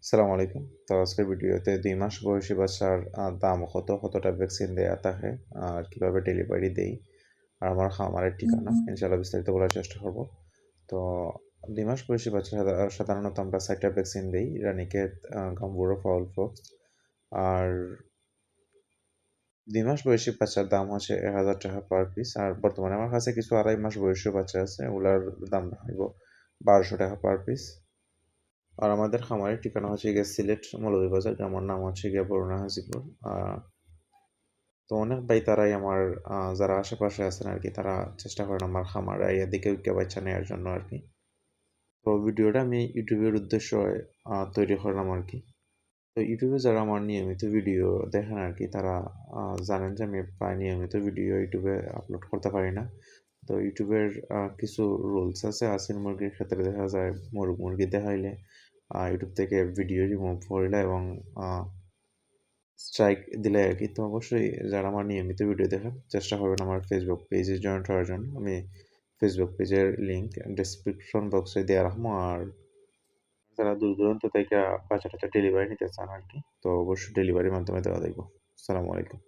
আসসালামু আলাইকুম। তো আজকের ভিডিওতে ২ মাস বয়সী বাচ্চার দাম কতটা ভ্যাকসিন দেয়া থাকে আর কিভাবে ডেলিভারি দেই আর আমার খামারের ঠিকানা ইনশাআল্লাহ বিস্তারিত বলার চেষ্টা করব। তো ২ মাস বয়সী বাচ্চা সাধারণত আমরা ৪ টা ভ্যাকসিন দেই। Ranikhet, Gumboro, fowl pox. আর ২ মাস বয়সী বাচ্চার দাম হচ্ছে ৳১,০০০ পার পিস। আর বর্তমানে আমার কাছে কিছু ২.৫ মাস বয়সী বাচ্চা আছে। ওগুলার দাম হইব ৳১,২০০ পার পিস। আর আমাদের খামারের ঠিকানা হচ্ছে গিয়ে সিলেট মৌলভীবাজার। আমার নাম হচ্ছে গিয়ে বরুণা হাজিপুর। আ তো অনেক ভাই তারাই আমার যারা আশেপাশে আছেন আরকি তারা চেষ্টা করেন আমার খামারে আইয়া দেখে উইক্কা বাচ্চা নেয়ার জন্য আরকি। তো ভিডিওটা আমি YouTube এর উদ্দেশ্যে তৈরি করলাম আরকি। তো YouTube এ যারা আমার নিয়মিত ভিডিও দেখেন আরকি তারা জানেন যে আমি প্রায় নিয়মিত ভিডিও YouTube এ আপলোড করতে পারি না। তো YouTube এর কিছু রুলস আছে। আসিল মুরগির ক্ষেত্রে দেখা যায় মুরগি দেখাইলে YouTube থেকে ভিডিও রিমুভ করিলা এবং আ স্ট্রাইক দিলে আরকি। তো অবশ্যই যারা আমার নিয়মিত ভিডিও দেখেন চেষ্টা করবেন আমার Facebook পেজে জয়েন্ট হওয়ার জন্য। আমি Facebook পেজের লিংক ডেসক্রিপশন বক্সে দেয়া রাখবো। আর যারা দূর-দূরান্ত থেকে বাচ্চা-টাচ্চা ডেলিভারি নিতে চান আরকি, তো অবশ্যই ডেলিভারির মাধ্যমে দেওয়া যাইব। আসসালামু আলাইকুম।